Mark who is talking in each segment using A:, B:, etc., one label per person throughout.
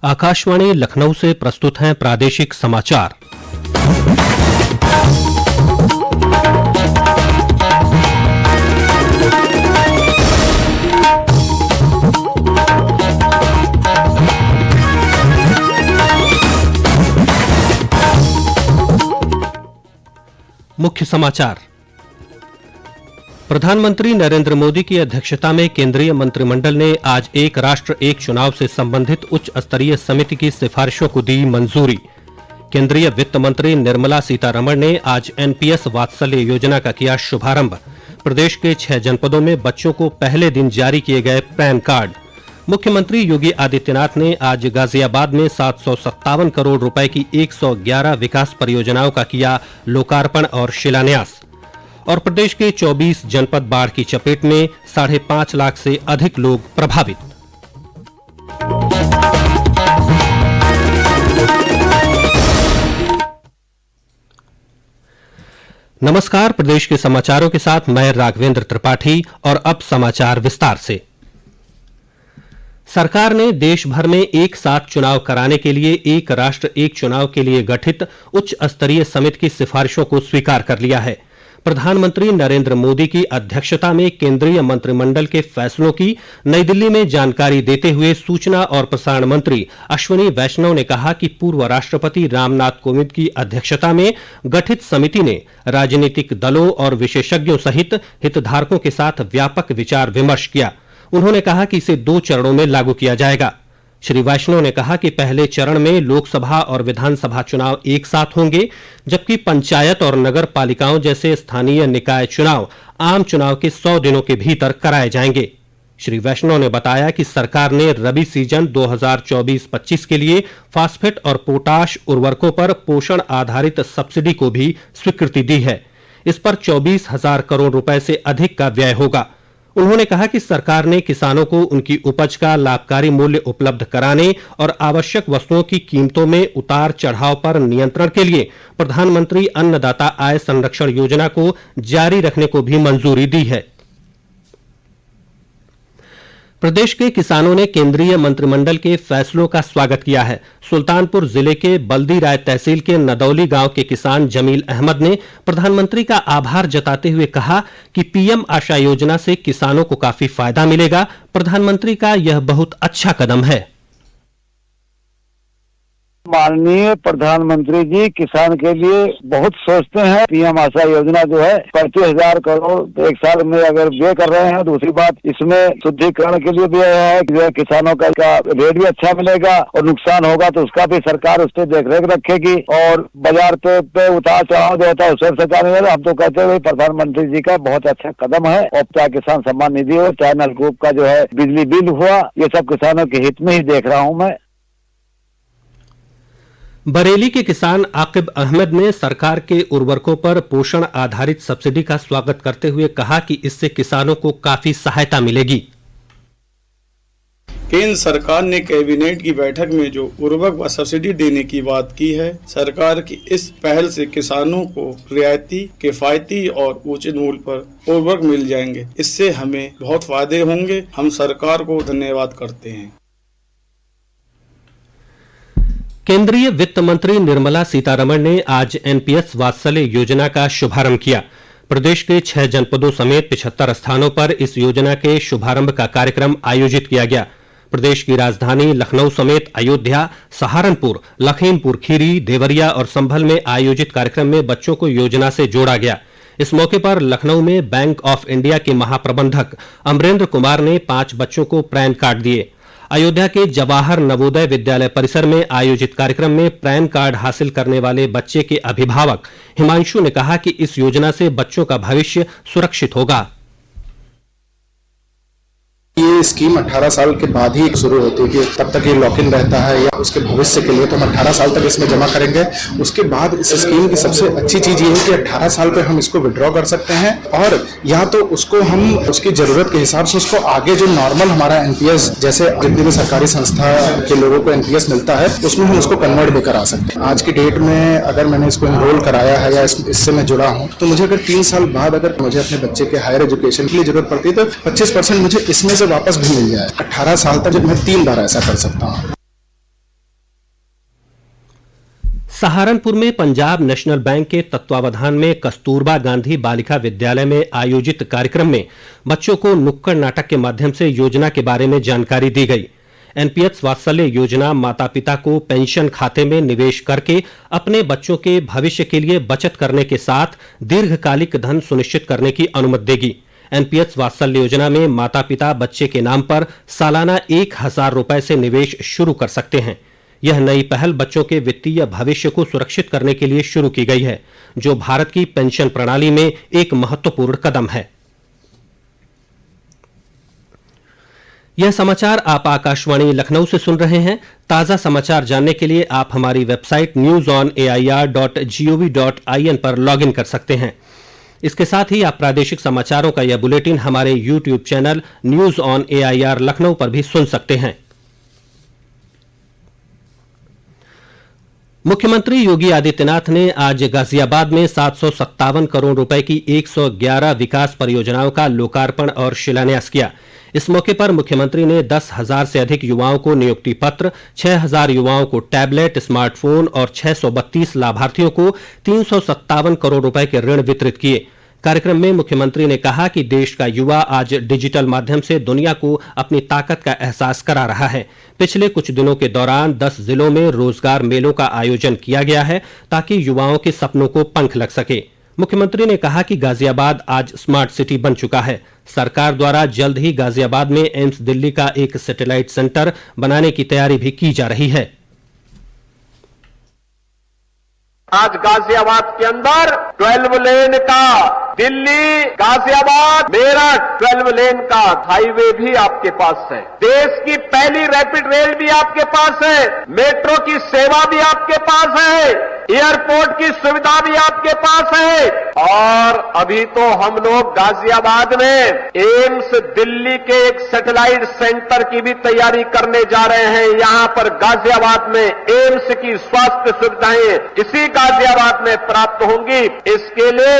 A: आकाशवाणी लखनऊ से प्रस्तुत हैं प्रादेशिक समाचार। मुख्य समाचार। प्रधानमंत्री नरेंद्र मोदी की अध्यक्षता में केंद्रीय मंत्रिमंडल ने आज एक राष्ट्र एक चुनाव से संबंधित उच्च स्तरीय समिति की सिफारिशों को दी मंजूरी। केंद्रीय वित्त मंत्री निर्मला सीतारमण ने आज एनपीएस वात्सल्य योजना का किया शुभारंभ। प्रदेश के 6 जनपदों में बच्चों को पहले दिन जारी किए गए पैन कार्ड। मुख्यमंत्री योगी आदित्यनाथ ने आज गाजियाबाद में 757 करोड़ रुपए की 111 विकास परियोजनाओं का किया लोकार्पण और शिलान्यास। और प्रदेश के 24 जनपद बाढ़ की चपेट में 5.5 लाख से अधिक लोग प्रभावित। नमस्कार, प्रदेश के समाचारों के साथ मैं राघवेंद्र त्रिपाठी। और अब समाचार विस्तार से। सरकार ने देश भर में एक साथ चुनाव कराने के लिए एक राष्ट्र एक चुनाव के लिए गठित उच्च स्तरीय समिति की सिफारिशों को स्वीकार कर लिया है। प्रधानमंत्री नरेंद्र मोदी की अध्यक्षता में केंद्रीय मंत्रिमंडल के फैसलों की नई दिल्ली में जानकारी देते हुए सूचना और प्रसारण मंत्री अश्विनी वैष्णव ने कहा कि पूर्व राष्ट्रपति रामनाथ कोविंद की अध्यक्षता में गठित समिति ने राजनीतिक दलों और विशेषज्ञों सहित हितधारकों के साथ व्यापक विचार विमर्श किया। उन्होंने कहा कि इसे 2 चरणों में लागू किया जाएगा। श्री वैष्णव ने कहा कि पहले चरण में लोकसभा और विधानसभा चुनाव एक साथ होंगे, जबकि पंचायत और नगर पालिकाओं जैसे स्थानीय निकाय चुनाव आम चुनाव के 100 दिनों के भीतर कराए जाएंगे। श्री वैष्णव ने बताया कि सरकार ने रबी सीजन 2024-25 के लिए फास्फेट और पोटाश उर्वरकों पर पोषण आधारित सब्सिडी को भी स्वीकृति दी है। इस पर 24,000 करोड़ रुपए से अधिक का व्यय होगा। उन्होंने कहा कि सरकार ने किसानों को उनकी उपज का लाभकारी मूल्य उपलब्ध कराने और आवश्यक वस्तुओं की कीमतों में उतार चढ़ाव पर नियंत्रण के लिए प्रधानमंत्री अन्नदाता आय संरक्षण योजना को जारी रखने को भी मंजूरी दी है। प्रदेश के किसानों ने केंद्रीय मंत्रिमंडल के फैसलों का स्वागत किया है। सुल्तानपुर जिले के बल्दी राय तहसील के नदौली गांव के किसान जमील अहमद ने प्रधानमंत्री का आभार जताते हुए कहा कि पीएम आशा योजना से किसानों को काफी फायदा मिलेगा। प्रधानमंत्री का यह बहुत अच्छा कदम है।
B: माननीय प्रधानमंत्री जी किसान के लिए बहुत सोचते हैं। पीएम आशा योजना जो है 35,000 करोड़ एक साल में अगर व्यय कर रहे हैं। दूसरी बात, इसमें शुद्धिकरण के लिए भी है कि किसानों का रेट भी अच्छा मिलेगा और नुकसान होगा तो उसका भी सरकार उस पर देखरेख रखेगी और बाजार पे उतार चढ़ाव जो होता है उससे सरकार नहीं होगा। हम तो कहते हैं प्रधानमंत्री जी का बहुत अच्छा कदम है। और चाहे किसान सम्मान निधि हो, चाहे नलकूप का जो है बिजली बिल हुआ, ये सब किसानों के हित में ही देख रहा हूँ मैं।
A: बरेली के किसान आकिब अहमद ने सरकार के उर्वरकों पर पोषण आधारित सब्सिडी का स्वागत करते हुए कहा कि इससे किसानों को काफी सहायता मिलेगी।
C: केंद्र सरकार ने कैबिनेट की बैठक में जो उर्वरक व सब्सिडी देने की बात की है, सरकार की इस पहल से किसानों को रियायती, किफायती और उचित मूल्य पर उर्वरक मिल जाएंगे। इससे हमें बहुत फायदे होंगे। हम सरकार को धन्यवाद करते हैं।
A: केंद्रीय वित्त मंत्री निर्मला सीतारमण ने आज एनपीएस वात्सल्य योजना का शुभारंभ किया। प्रदेश के 6 जनपदों समेत 75 स्थानों पर इस योजना के शुभारंभ का कार्यक्रम आयोजित किया गया। प्रदेश की राजधानी लखनऊ समेत अयोध्या, सहारनपुर, लखीमपुर खीरी, देवरिया और संभल में आयोजित कार्यक्रम में बच्चों को योजना से जोड़ा गया। इस मौके पर लखनऊ में बैंक ऑफ इंडिया के महाप्रबंधक अमरेंद्र कुमार ने 5 बच्चों को पैन कार्ड दिए। अयोध्या के जवाहर नवोदय विद्यालय परिसर में आयोजित कार्यक्रम में पैन कार्ड हासिल करने वाले बच्चे के अभिभावक हिमांशु ने कहा कि इस योजना से बच्चों का भविष्य सुरक्षित होगा।
D: ये स्कीम 18 साल के बाद ही शुरू होती है कि तब तक ये लॉक इन रहता है या उसके भविष्य के लिए तो हम 18 साल तक इसमें जमा करेंगे। उसके बाद इस स्कीम की सबसे अच्छी चीज ये है कि 18 साल पे हम इसको विड्रॉ कर सकते हैं और या तो उसको हम उसकी जरूरत के हिसाब से उसको आगे जो नॉर्मल हमारा एनपीएस, जैसे जितनी भी सरकारी संस्था के लोगों को एनपीएस मिलता है उसमें हम उसको कन्वर्ट भी करा सकते हैं। आज की डेट में अगर मैंने इसको एनरोल कराया है या इससे मैं जुड़ा हूँ तो मुझे अगर 3 साल बाद अगर मुझे अपने बच्चे के हायर एजुकेशन के लिए जरूरत पड़ती है तो 25% मुझे इसमें से वापस भी मिल जाए। 18 साल तक जब मैं 3 बार ऐसा कर सकता हूँ।
A: सहारनपुर में पंजाब नेशनल बैंक के तत्वावधान में कस्तूरबा गांधी बालिका विद्यालय में आयोजित कार्यक्रम में बच्चों को नुक्कड़ नाटक के माध्यम से योजना के बारे में जानकारी दी गई। एनपीएस वात्सल्य योजना माता पिता को पेंशन खाते में निवेश करके अपने बच्चों के भविष्य के लिए बचत करने के साथ दीर्घकालिक धन सुनिश्चित करने की अनुमति देगी। एनपीएस वात्सल्य योजना में माता पिता बच्चे के नाम पर सालाना 1,000 रुपए से निवेश शुरू कर सकते हैं। यह नई पहल बच्चों के वित्तीय भविष्य को सुरक्षित करने के लिए शुरू की गई है, जो भारत की पेंशन प्रणाली में एक महत्वपूर्ण कदम है। यह समाचार आप आकाशवाणी लखनऊ से सुन रहे हैं। ताजा समाचार जानने के लिए आप हमारी वेबसाइट newsonair.gov.in पर लॉगिन कर सकते हैं। इसके साथ ही आप प्रादेशिक समाचारों का यह बुलेटिन हमारे YouTube channel news on AIR Lucknow पर भी सुन सकते हैं। मुख्यमंत्री योगी आदित्यनाथ ने आज गाजियाबाद में 757 करोड़ रुपए की 111 विकास परियोजनाओं का लोकार्पण और शिलान्यास किया। इस मौके पर मुख्यमंत्री ने 10,000 से अधिक युवाओं को नियुक्ति पत्र, 6,000 युवाओं को टैबलेट, स्मार्टफोन और 632 लाभार्थियों को 357 करोड़ रुपए के ऋण वितरित किए। कार्यक्रम में मुख्यमंत्री ने कहा कि देश का युवा आज डिजिटल माध्यम से दुनिया को अपनी ताकत का एहसास करा रहा है। पिछले कुछ दिनों के दौरान 10 जिलों में रोजगार मेलों का आयोजन किया गया है ताकि युवाओं के सपनों को पंख लग सके। मुख्यमंत्री ने कहा कि गाजियाबाद आज स्मार्ट सिटी बन चुका है। सरकार द्वारा जल्द ही गाजियाबाद में एम्स दिल्ली का एक सैटेलाइट सेंटर बनाने की तैयारी भी की जा रही है।
E: आज गाजियाबाद के अंदर 12 लेन का दिल्ली गाजियाबाद मेरठ 12 लेन का हाईवे भी आपके पास है। देश की पहली रैपिड रेल भी आपके पास है। मेट्रो की सेवा भी आपके पास है। एयरपोर्ट की सुविधा भी आपके पास है। और अभी तो हम लोग गाजियाबाद में एम्स दिल्ली के एक सैटेलाइट सेंटर की भी तैयारी करने जा रहे हैं। यहां पर गाजियाबाद में एम्स की स्वास्थ्य सुविधाएं इसी गाजियाबाद में प्राप्त होंगी। इसके लिए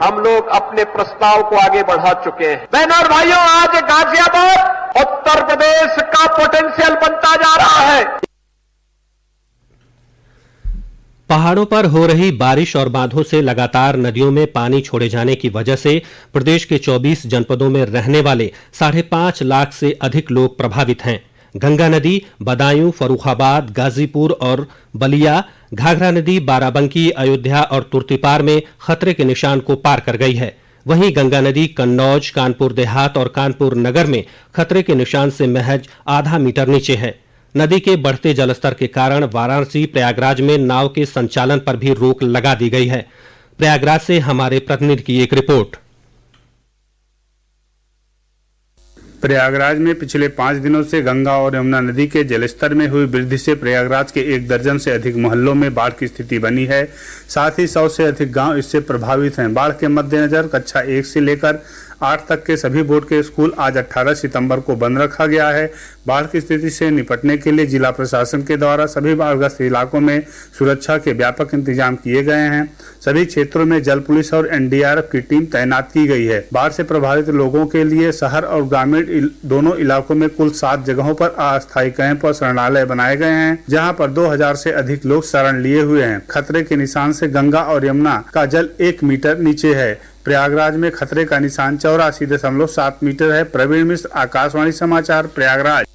E: हम लोग अपने प्रस्ताव को आगे बढ़ा चुके हैं। बहनों और भाइयों, आज गाजियाबाद उत्तर प्रदेश का पोटेंशियल बनता जा रहा है।
A: पहाड़ों पर हो रही बारिश और बांधों से लगातार नदियों में पानी छोड़े जाने की वजह से प्रदेश के 24 जनपदों में रहने वाले 5.5 लाख से अधिक लोग प्रभावित हैं। गंगा नदी बदायूं, फर्रुखाबाद, गाजीपुर और बलिया, घाघरा नदी बाराबंकी, अयोध्या और तुर्तीपार में खतरे के निशान को पार कर गई है। वहीं गंगा नदी कन्नौज, कानपुर देहात और कानपुर नगर में खतरे के निशान से महज आधा मीटर नीचे है। नदी के बढ़ते जलस्तर के कारण वाराणसी, प्रयागराज में नाव के संचालन पर भी रोक लगा दी गई है। प्रयागराज से हमारे प्रतिनिधि की एक रिपोर्ट।
F: प्रयागराज में पिछले 5 दिनों से गंगा और यमुना नदी के जलस्तर में हुई वृद्धि से प्रयागराज के 1 दर्जन से अधिक मोहल्लों में बाढ़ की स्थिति बनी है। साथ ही 100 से अधिक गांव इससे प्रभावित हैं। बाढ़ के मद्देनजर कक्षा 1 से लेकर 8 तक के सभी बोर्ड के स्कूल आज 18 सितंबर को बंद रखा गया है। बाढ़ की स्थिति से निपटने के लिए जिला प्रशासन के द्वारा सभी बाढ़ग्रस्त इलाकों में सुरक्षा के व्यापक इंतजाम किए गए हैं। सभी क्षेत्रों में जल पुलिस और एनडीआरएफ की टीम तैनात की गई है। बाढ़ से प्रभावित लोगों के लिए शहर और ग्रामीण दोनों इलाकों में कुल 7 जगहों पर अस्थायी कैंप और शरणालय बनाए गए हैं, जहां पर 2000 से अधिक लोग शरण लिए हुए हैं। खतरे के निशान से गंगा और यमुना का जल 1 मीटर नीचे है। प्रयागराज में खतरे का निशान 84.7 मीटर है। प्रवीण मिश्र, आकाशवाणी समाचार, प्रयागराज।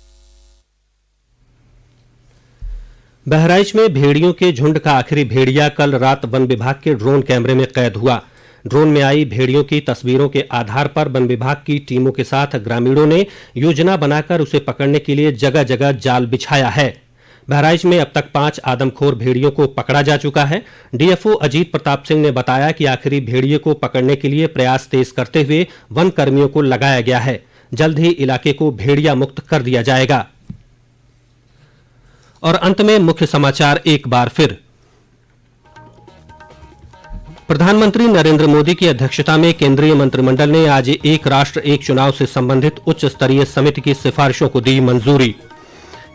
A: बहराइच में भेड़ियों के झुंड का आखिरी भेड़िया कल रात वन विभाग के ड्रोन कैमरे में कैद हुआ। ड्रोन में आई भेड़ियों की तस्वीरों के आधार पर वन विभाग की टीमों के साथ ग्रामीणों ने योजना बनाकर उसे पकड़ने के लिए जगह जगह जाल बिछाया है। बहराइच में अब तक 5 आदमखोर भेड़ियों को पकड़ा जा चुका है। डीएफओ अजीत प्रताप सिंह ने बताया कि आखिरी भेड़िए को पकड़ने के लिए प्रयास तेज करते हुए वन कर्मियों को लगाया गया है। जल्द ही इलाके को भेड़िया मुक्त कर दिया जाएगा। और अंत में मुख्य समाचार एक बार फिर। प्रधानमंत्री नरेंद्र मोदी की अध्यक्षता में केंद्रीय मंत्रिमंडल ने आज एक राष्ट्र एक चुनाव से संबंधित उच्च स्तरीय समिति की सिफारिशों को दी मंजूरी।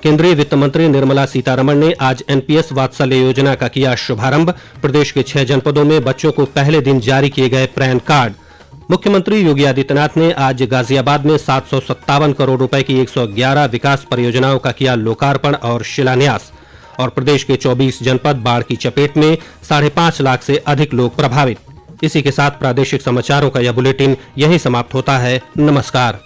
A: केंद्रीय वित्त मंत्री निर्मला सीतारमण ने आज एनपीएस वात्सल्य योजना का किया शुभारंभ। प्रदेश के 6 जनपदों में बच्चों को पहले दिन जारी किए गए पैन कार्ड। मुख्यमंत्री योगी आदित्यनाथ ने आज गाजियाबाद में 757 करोड़ रुपए की 111 विकास परियोजनाओं का किया लोकार्पण और शिलान्यास। और प्रदेश के 24 जनपद बाढ़ की चपेट में, 5.5 लाख से अधिक लोग प्रभावित। इसी के साथ प्रादेशिक समाचारों का यह बुलेटिन यहीं समाप्त होता है। नमस्कार।